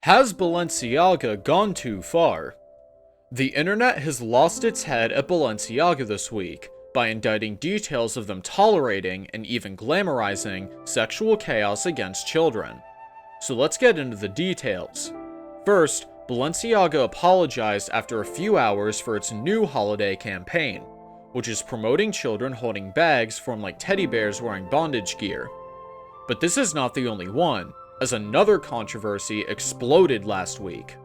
Has Balenciaga gone too far? The internet has lost its head at Balenciaga this week by indicting details of them tolerating and even glamorizing sexual chaos against children. So let's get into the details. First, Balenciaga apologized after a few hours for its new holiday campaign, which is promoting children holding bags formed like teddy bears wearing bondage gear. But this is not the only one, as another controversy exploded last week.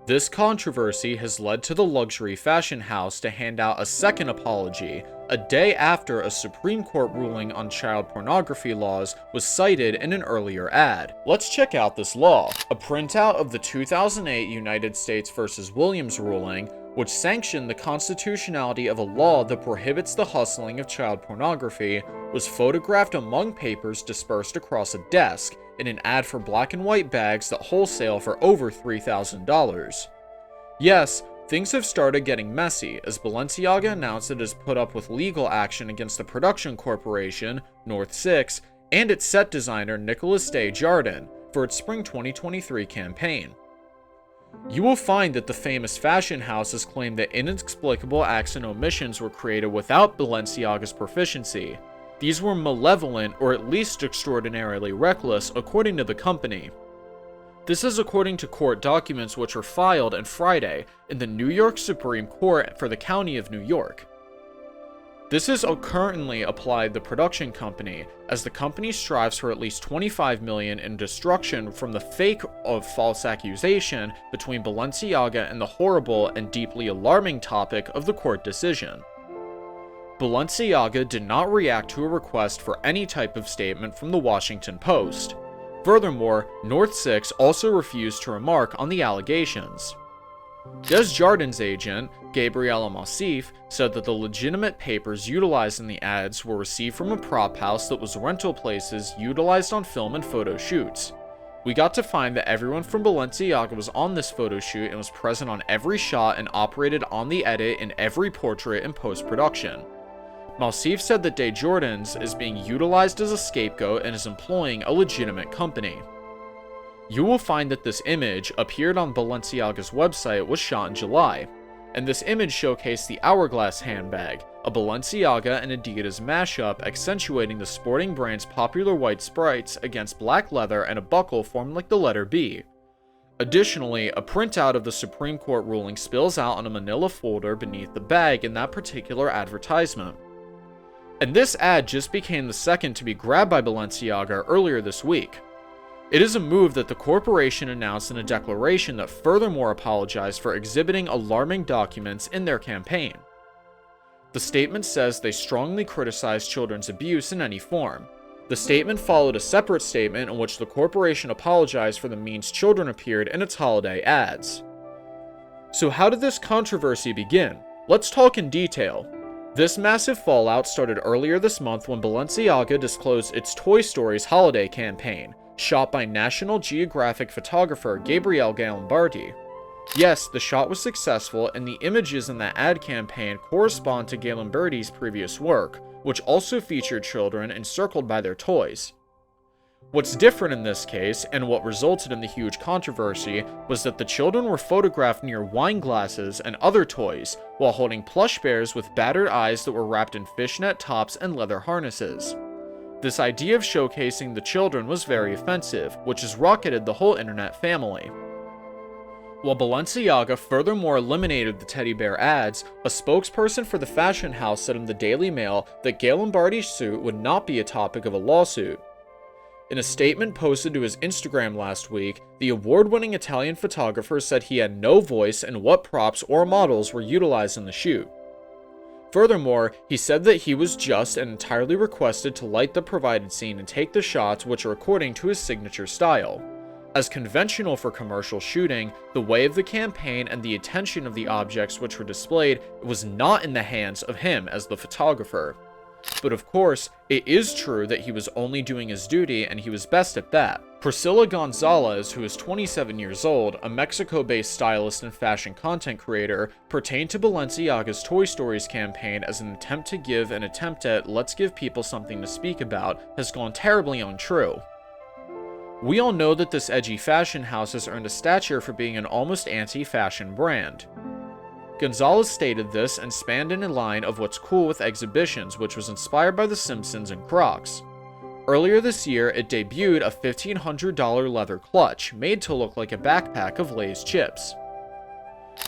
This controversy has led to the luxury fashion house to hand out a second apology a day after a Supreme Court ruling on child pornography laws was cited in an earlier ad. Let's check out this law. A printout of the 2008 United States v. Williams ruling, which sanctioned the constitutionality of a law that prohibits the hustling of child pornography, was photographed among papers dispersed across a desk in an ad for black and white bags that wholesale for over $3,000. Yes, things have started getting messy as Balenciaga announced it has put up with legal action against the production corporation, North 6, and its set designer Nicholas Desjardins for its spring 2023 campaign. You will find that the famous fashion house has claimed that inexplicable acts and omissions were created without Balenciaga's proficiency. These were malevolent or at least extraordinarily reckless, according to the company. This is according to court documents which were filed on Friday in the New York Supreme Court for the County of New York. This is currently applied the production company, as the company strives for at least $25 million in destruction from the fake of false accusation between Balenciaga and the horrible and deeply alarming topic of the court decision. Balenciaga did not react to a request for any type of statement from the Washington Post. Furthermore, North 6 also refused to remark on the allegations. Desjardins' agent, Gabriela Massif, said that the legitimate papers utilized in the ads were received from a prop house that was rental places utilized on film and photo shoots. We got to find that everyone from Balenciaga was on this photo shoot and was present on every shot and operated on the edit in every portrait in post-production. Massif said that Desjardins is being utilized as a scapegoat and is employing a legitimate company. You will find that this image appeared on Balenciaga's website was shot in July, and this image showcased the Hourglass handbag, a Balenciaga and Adidas mashup accentuating the sporting brand's popular white sprites against black leather and a buckle formed like the letter B. Additionally, a printout of the Supreme Court ruling spills out on a manila folder beneath the bag in that particular advertisement. And this ad just became the second to be grabbed by Balenciaga earlier this week. It is a move that the corporation announced in a declaration that furthermore apologized for exhibiting alarming documents in their campaign. The statement says they strongly criticize children's abuse in any form. The statement followed a separate statement in which the corporation apologized for the means children appeared in its holiday ads. So how did this controversy begin? Let's talk in detail. This massive fallout started earlier this month when Balenciaga disclosed its Toy Story's holiday campaign, shot by National Geographic photographer Gabriele Galimbardi. Yes, the shot was successful, and the images in that ad campaign correspond to Galimbardi's previous work, which also featured children encircled by their toys. What's different in this case, and what resulted in the huge controversy, was that the children were photographed near wine glasses and other toys, while holding plush bears with battered eyes that were wrapped in fishnet tops and leather harnesses. This idea of showcasing the children was very offensive, which has rocketed the whole internet family. While Balenciaga furthermore eliminated the teddy bear ads, a spokesperson for the fashion house said in the Daily Mail that Galimbardi's suit would not be a topic of a lawsuit. In a statement posted to his Instagram last week, the award-winning Italian photographer said he had no voice in what props or models were utilized in the shoot. Furthermore, he said that he was just and entirely requested to light the provided scene and take the shots which are according to his signature style. As conventional for commercial shooting, the way of the campaign and the attention of the objects which were displayed was not in the hands of him as the photographer. But of course, it is true that he was only doing his duty, and he was best at that. Priscilla Gonzalez, who is 27 years old, a Mexico-based stylist and fashion content creator, pertained to Balenciaga's Toy Stories campaign as an attempt at let's give people something to speak about, has gone terribly untrue. We all know that this edgy fashion house has earned a stature for being an almost anti-fashion brand. Gonzalez stated this and spanned in a line of what's cool with exhibitions, which was inspired by The Simpsons and Crocs. Earlier this year, it debuted a $1,500 leather clutch made to look like a backpack of Lay's chips.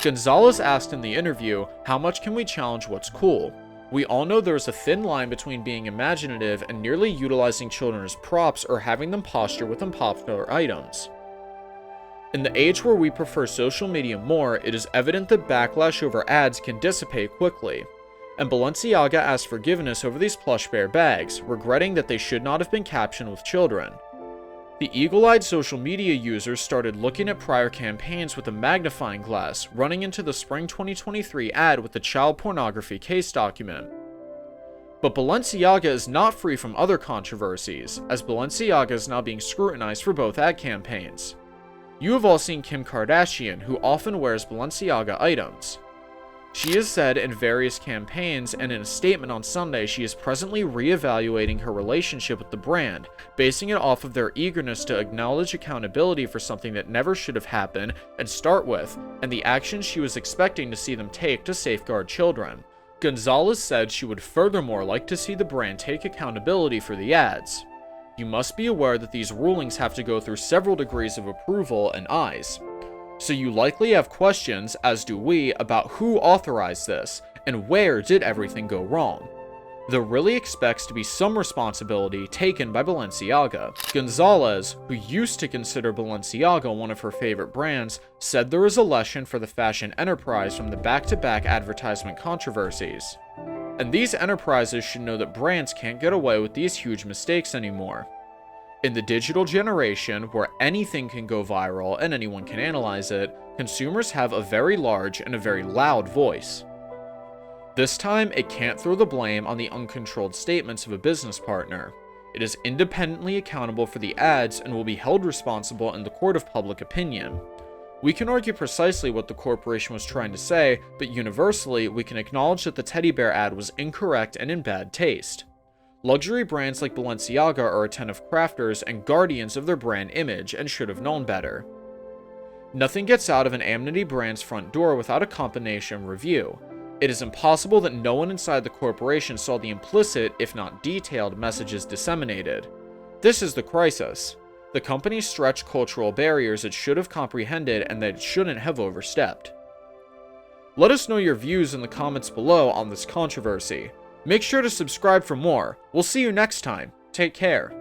Gonzalez asked in the interview, how much can we challenge what's cool? We all know there is a thin line between being imaginative and nearly utilizing children as props or having them posture with unpopular items. In the age where we prefer social media more, it is evident that backlash over ads can dissipate quickly, and Balenciaga asked forgiveness over these plush bear bags, regretting that they should not have been captioned with children. The eagle-eyed social media users started looking at prior campaigns with a magnifying glass, running into the spring 2023 ad with the child pornography case document. But Balenciaga is not free from other controversies, as Balenciaga is now being scrutinized for both ad campaigns. You have all seen Kim Kardashian, who often wears Balenciaga items. She has said in various campaigns and in a statement on Sunday she is presently re-evaluating her relationship with the brand, basing it off of their eagerness to acknowledge accountability for something that never should have happened and start with, and the actions she was expecting to see them take to safeguard children. Gonzalez said she would furthermore like to see the brand take accountability for the ads. You must be aware that these rulings have to go through several degrees of approval and eyes. So you likely have questions, as do we, about who authorized this, and where did everything go wrong. There really expects to be some responsibility taken by Balenciaga. Gonzalez, who used to consider Balenciaga one of her favorite brands, said there is a lesson for the fashion enterprise from the back-to-back advertisement controversies. And these enterprises should know that brands can't get away with these huge mistakes anymore. In the digital generation, where anything can go viral and anyone can analyze it, consumers have a very large and a very loud voice. This time, it can't throw the blame on the uncontrolled statements of a business partner. It is independently accountable for the ads and will be held responsible in the court of public opinion. We can argue precisely what the corporation was trying to say, but universally, we can acknowledge that the teddy bear ad was incorrect and in bad taste. Luxury brands like Balenciaga are attentive crafters and guardians of their brand image and should have known better. Nothing gets out of an Amity brand's front door without a combination review. It is impossible that no one inside the corporation saw the implicit, if not detailed, messages disseminated. This is the crisis. The company stretched cultural barriers it should have comprehended and that it shouldn't have overstepped. Let us know your views in the comments below on this controversy. Make sure to subscribe for more. We'll see you next time. Take care.